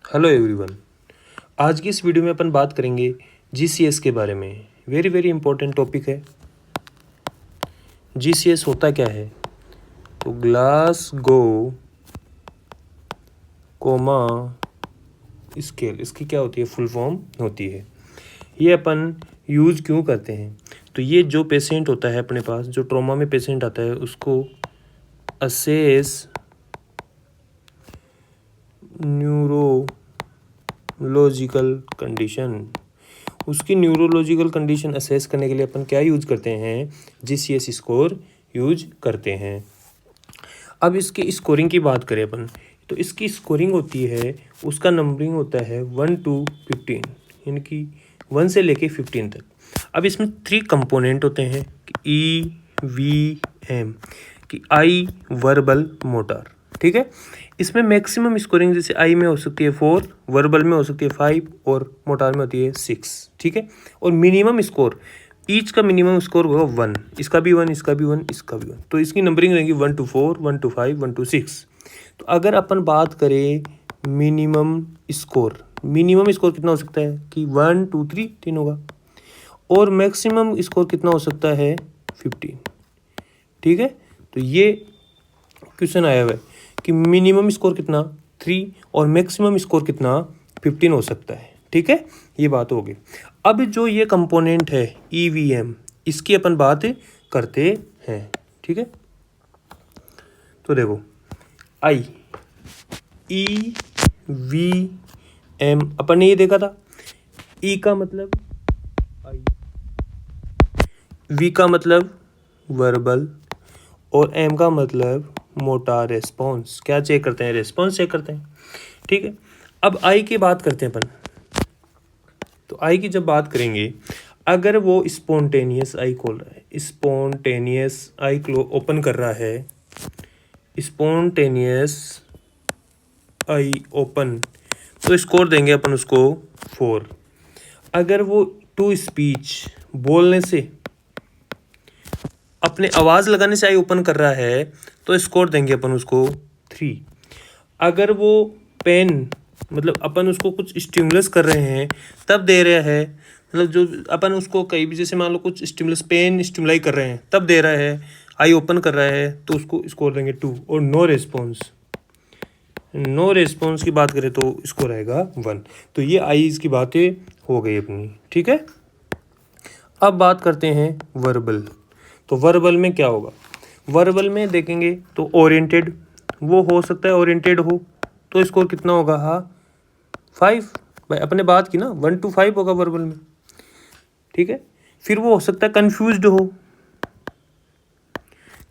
Hello everyone. आज की इस वीडियो में अपन बात करेंगे जीसीएस के बारे में। वेरी वेरी इंपॉर्टेंट टॉपिक है। जीसीएस होता क्या है? तो ग्लासगो कोमा स्केल, इसकी क्या होती है? फुल फॉर्म होती है। ये अपन यूज़ क्यों करते हैं? तो ये जो पेशेंट होता है अपने पास, जो ट्रॉमा में पेशेंट आता है, उसको असेस न्यूरोलॉजिकल कंडीशन, उसकी न्यूरोलॉजिकल कंडीशन असेस करने के लिए अपन क्या यूज करते हैं? जीसीएस स्कोर यूज करते हैं। अब इसकी स्कोरिंग की बात करें अपन, तो इसकी स्कोरिंग होती है, उसका नंबरिंग होता है 1 to 15, यानी कि 1 से लेके 15 तक। अब इसमें 3 कंपोनेंट होते हैं, EVM कि आई वर्बल मोटर, ठीक है। इसमें मैक्सिमम स्कोरिंग जैसे आई में हो सकती है 4, वर्बल में हो सकती है 5 और मोटार में होती है 6, ठीक है। और मिनिमम स्कोर, ईच का मिनिमम स्कोर होगा 1, इसका भी 1, इसका भी 1, इसका भी 1। तो इसकी नंबरिंग रहेगी 1 to 4, 1 to 5, 1 to 6। तो अगर अपन बात करें मिनिमम स्कोर कितना हो सकता है कि 1 2 3 3 होगा, और मैक्सिमम स्कोर कितना हो सकता है 15, ठीक है। तो ये क्वेश्चन आया हुआ है कि मिनिमम स्कोर कितना 3 और मैक्सिमम स्कोर कितना 15 हो सकता है, ठीक है। ये बात होगी। अब जो ये कंपोनेंट है EVM, इसकी अपन बात करते हैं, ठीक है। तो देखो आई EVM अपन ने ये देखा था, ई का मतलब आई, वी का मतलब वर्बल और एम का मतलब मोटार रेस्पॉन्स। क्या चेक करते हैं? रेस्पॉन्स चेक करते हैं, ठीक है। अब आई की बात करते हैं अपन। तो आई की जब बात करेंगे, अगर वो स्पॉन्टेनियस आई खोल रहा है, स्पॉन्टेनियस आई ओपन कर रहा है, स्पॉन्टेनियस आई ओपन, तो स्कोर देंगे अपन उसको 4। अगर वो टू स्पीच, बोलने से, अपने आवाज़ लगाने से आई ओपन कर रहा है, तो स्कोर देंगे अपन उसको 3। अगर वो पेन, मतलब अपन उसको कुछ स्टिमुलस कर रहे हैं तब दे रहा है, मतलब जो अपन उसको कहीं भी, जैसे मान लो कुछ स्टिमुलस, पेन स्टिमुलाई कर रहे हैं तब दे रहा है, आई ओपन कर रहा है, तो उसको स्कोर देंगे 2। और नो रिस्पॉन्स की बात करें तो स्कोर आएगा 1। तो ये आईज की बातें हो गई अपनी, ठीक है। अब बात करते हैं वर्बल। तो वर्बल में क्या होगा? वर्बल में देखेंगे तो ओरिएंटेड, वो हो सकता है ओरिएंटेड हो, तो स्कोर कितना होगा? हाँ 5, भाई अपने बात की ना, 1 to 5 होगा वर्बल में, ठीक है। फिर वो हो सकता है कंफ्यूज्ड हो,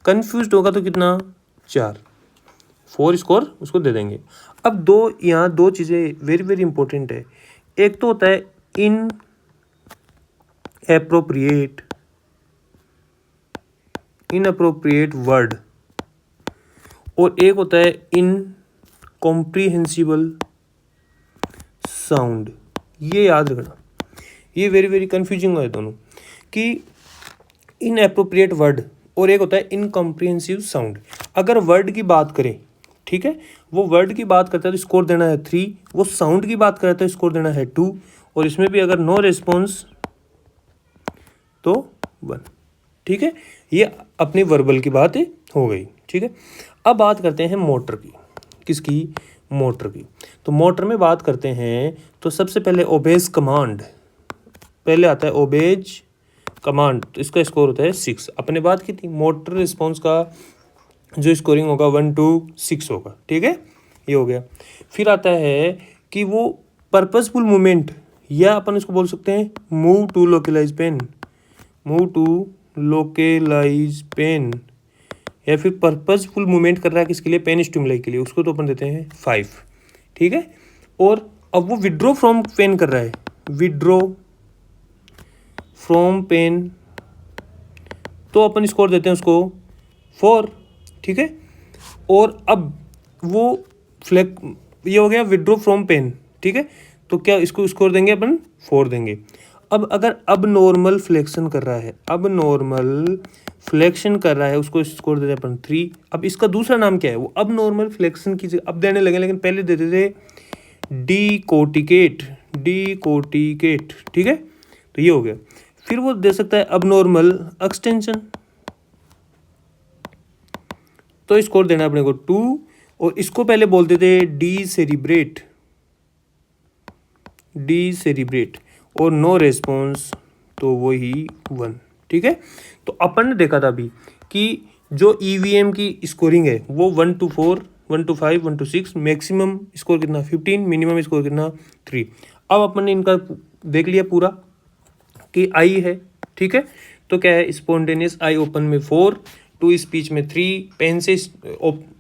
कंफ्यूज्ड होगा तो कितना? 4 स्कोर उसको दे देंगे। अब यहाँ दो चीज़ें वेरी वेरी इंपॉर्टेंट है। एक तो होता है इन अप्रोप्रिएट वर्ड, और एक होता है इनकॉम्प्रीहेंसिबल साउंड। ये याद रखना, ये वेरी वेरी कंफ्यूजिंग है दोनों, कि इनअप्रोप्रिएट वर्ड और एक होता है इनकॉम्प्रीहेंसिव साउंड। अगर वर्ड की बात करें, ठीक है, वो वर्ड की बात करता है तो स्कोर देना है 3, वो साउंड की बात करता है तो स्कोर देना है 2, और इसमें भी अगर नो रिस्पॉन्स तो 1, ठीक है। ये अपनी वर्बल की बात हो गई, ठीक है। अब बात करते हैं मोटर की। किसकी? मोटर की। तो मोटर में बात करते हैं तो सबसे पहले ओबेज कमांड, पहले आता है ओबेज कमांड, तो इसका स्कोर होता है 6। अपने बात की थी मोटर रिस्पॉन्स का जो स्कोरिंग होगा 1 to 6 होगा, ठीक है। ये हो गया। फिर आता है कि वो पर्पसफुल मूवमेंट, या अपन इसको बोल सकते हैं मूव टू लोकलाइज पेन, या फिर पर्पसफुल मूवमेंट कर रहा है किसके लिए? पेन स्टिमुलाई के लिए, उसको तो अपन देते हैं 5, ठीक है। और अब वो विड्रॉ फ्रॉम पेन कर रहा है, विड्रॉ फ्रॉम पेन, तो अपन स्कोर देते हैं उसको 4, ठीक है। और अब वो ये हो गया विड्रॉ फ्रॉम पेन, ठीक है। तो क्या इसको स्कोर देंगे अपन? 4 देंगे। अब अगर अब नॉर्मल फ्लेक्शन कर रहा है, उसको स्कोर देते हैं अपन 3। अब इसका दूसरा नाम क्या है? वो अब नॉर्मल फ्लेक्शन की अब देने लगे, लेकिन पहले देते थे डीकोर्टिकेट, ठीक है, तो ये हो गया। फिर वो दे सकता है अबनॉर्मल एक्सटेंशन, तो स्कोर देना अपने को 2, और इसको पहले बोलते थे डीसेरिब्रेट, और नो रेस्पॉन्स, तो वही 1, ठीक है। तो अपन ने देखा था अभी कि जो ईवीएम की स्कोरिंग है वो 1 to 4, 1 to 5, 1 to 6, maximum score कितना 15, मिनिमम स्कोर कितना 3। अब अपन ने इनका देख लिया पूरा कि आई है, ठीक है। तो क्या है, स्पॉन्टेनियस आई ओपन में 4, टू स्पीच में 3, पेन से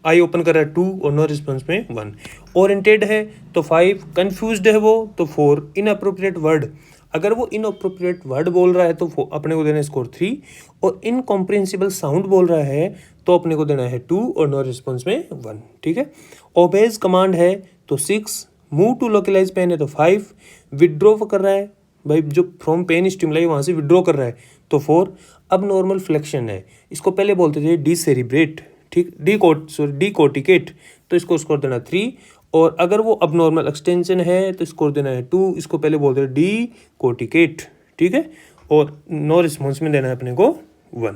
आई ओपन कर रहा है 2 और नो रिस्पॉन्स में 1, ओरिएंटेड है तो 5, कंफ्यूज्ड है वो तो 4, इनअप्रोप्रिएट वर्ड, अगर वो इनअप्रोप्रिएट वर्ड बोल रहा है तो अपने को देना है स्कोर 3, और इनकॉम्प्रिहेंसिबल साउंड बोल रहा है तो अपने को देना है 2 और नो रिस्पॉन्स में 1, ठीक है। ओबेज कमांड है तो 6, मूव टू लोकलाइज पेन है तो 5, विड्रॉ कर रहा है भाई जो फ्रॉम पेन स्टिमुलाई वहाँ से विड्रॉ कर रहा है तो 4, अब नॉर्मल फ्लेक्शन है, इसको पहले बोलते थे डीसेरिब्रेट, ठीक, डीकोर्टिकेट, तो इसको स्कोर देना 3, और अगर वो अब नॉर्मल एक्सटेंशन है तो स्कोर देना है 2, इसको पहले बोलते हैं डीकोर्टिकेट, ठीक है, और नो रिस्पॉन्स में देना है अपने को 1,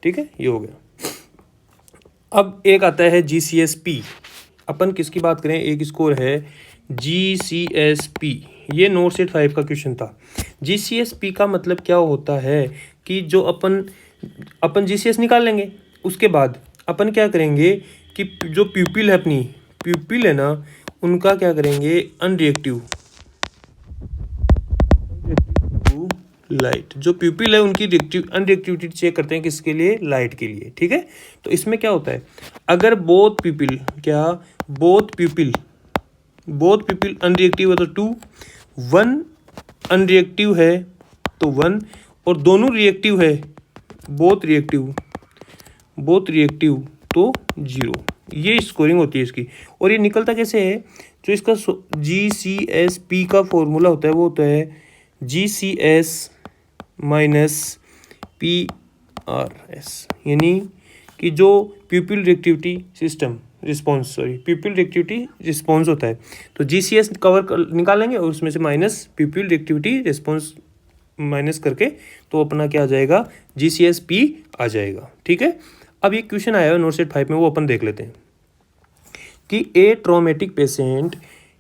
ठीक है, ये हो गया। अब एक आता है GCSP, अपन किसकी बात करें, एक स्कोर है GCSP, ये नोट सेट 5 का क्वेश्चन था। GCSP का मतलब क्या होता है कि जो अपन GCS निकाल लेंगे, उसके बाद अपन क्या करेंगे कि जो प्यूपिल है अपनी, प्यूपिल है ना, उनका क्या करेंगे अनरिएक्टिव लाइट, जो प्यूपिल है उनकी अनरिएक्टिविटी चेक करते हैं किसके लिए, लाइट के लिए, ठीक है। तो इसमें क्या होता है, अगर बोथ प्यूपिल अनरिएक्टिव है तो 2, 1 अनरिएक्टिव है तो 1, और दोनों रिएक्टिव है, बोथ रिएक्टिव तो 0, ये स्कोरिंग होती है इसकी। और ये निकलता कैसे है, जो इसका GCSP का फॉर्मूला होता है वो होता है GCS माइनस PRS, यानी कि जो प्यूपिल रिएक्टिविटी रिस्पॉन्स होता है, तो GCS निकालेंगे और उसमें से माइनस प्यूपिल रिएक्टिविटी रिस्पॉन्स माइनस करके तो अपना क्या आ जाएगा, GCSP आ जाएगा, ठीक है। अब ये क्वेश्चन आया है नोट सेट 5 में, वो अपन देख लेते हैं कि a traumatic patient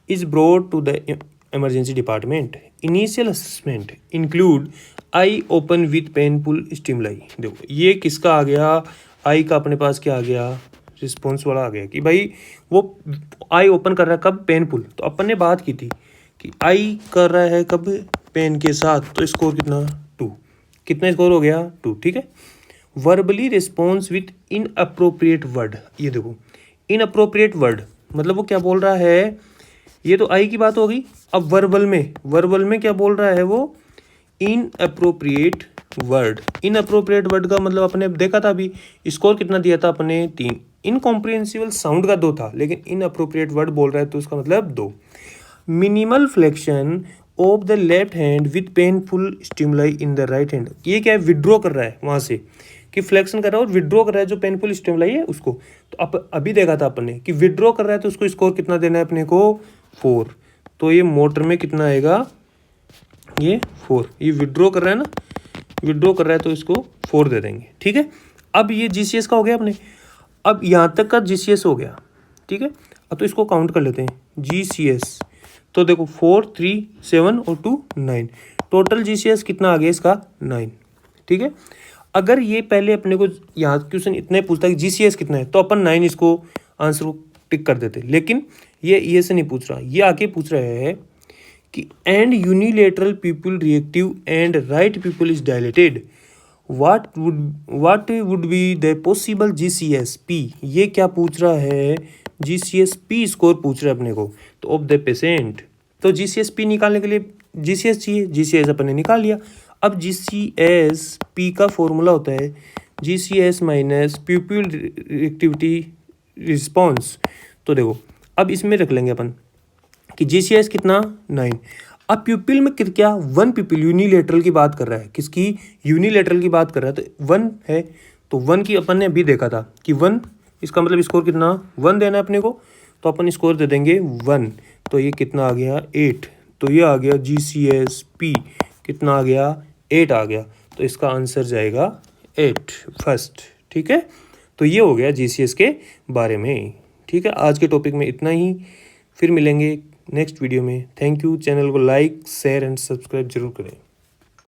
is brought to the emergency department, initial assessment include eye open with painful stimuli. देखो ये किसका आ गया, आई का अपने पास क्या आ गया, रिस्पॉन्स वाला आ गया कि भाई वो आई ओपन कर रहा है कब, पेनफुल, तो अपन ने बात की थी कि आई कर रहा है कब, पेन के साथ, तो स्कोर कितना 2, कितना स्कोर हो गया 2, ठीक है। Verbally response with inappropriate word, ये देखो इनअप्रोप्रिएट वर्ड मतलब वो क्या बोल रहा है, ये तो आई की बात हो गई। अब वर्बल में क्या बोल रहा है वो, इनअप्रोप्रिएट वर्ड का मतलब अपने देखा था अभी, स्कोर कितना दिया था अपने 3, इनकॉम्प्रिहेंसिबल साउंड का 2 था, लेकिन इनअप्रोप्रिएट वर्ड बोल रहा है तो उसका मतलब 2। Minimal flexion of the left hand with painful stimuli in the right hand, ये क्या है, विड्रॉ कर रहा है वहाँ से, कि फ्लेक्शन कर रहा है और विड्रॉ कर रहा है जो पेनफुल स्टिमुलाई है उसको। तो अभी देखा था अपन ने कि विड्रॉ कर रहा है तो उसको स्कोर कितना देना है अपने को 4, तो ये मोटर में कितना आएगा, ये 4, ये विड्रॉ कर रहा है ना, विड्रॉ कर रहा है तो इसको 4 दे देंगे, ठीक है। अब ये GCS का हो गया अपने, अब यहाँ तक का GCS हो गया, ठीक है। अब तो इसको काउंट कर लेते हैं GCS, तो देखो 4, 3, 7 और 2, 9, टोटल GCS कितना आ गया इसका 9, ठीक है। अगर ये पहले अपने को यहाँ क्वेश्चन इतने पूछता है कि GCS कितना है तो अपन 9 इसको आंसर को टिक कर देते, लेकिन ये से नहीं पूछ रहा, ये आके पूछ रहा है कि and unilateral people reactive and right people is dilated, what would be the possible GCSP, ये क्या पूछ रहा है, GCSP स्कोर पूछ रहा है अपने को, तो ऑफ द पेशेंट, तो GCSP निकालने के लिए GCS चाहिए, GCS अपन ने निकाल लिया। अब GCSP का फॉर्मूला होता है GCS माइनस प्यूपिल रिएक्टिविटी रिस्पॉन्स, तो देखो अब इसमें रख लेंगे अपन कि GCS कितना 9, अब प्यूपिल में क्या 1 प्यूपिल यूनिलेटरल की बात कर रहा है, किसकी, यूनिलेटरल की बात कर रहा है, तो 1 है, तो 1 की अपन ने अभी देखा था कि 1, इसका मतलब स्कोर कितना 1 देना है अपने को, तो अपन स्कोर दे देंगे 1, तो ये कितना आ गया 8, तो ये आ गया GCSP कितना आ गया 8 आ गया, तो इसका आंसर जाएगा 8 फर्स्ट। ठीक है, तो ये हो गया GCS के बारे में। ठीक है, आज के टॉपिक में इतना ही, फिर मिलेंगे नेक्स्ट वीडियो में। Thank you. चैनल को लाइक शेयर एंड सब्सक्राइब जरूर करें।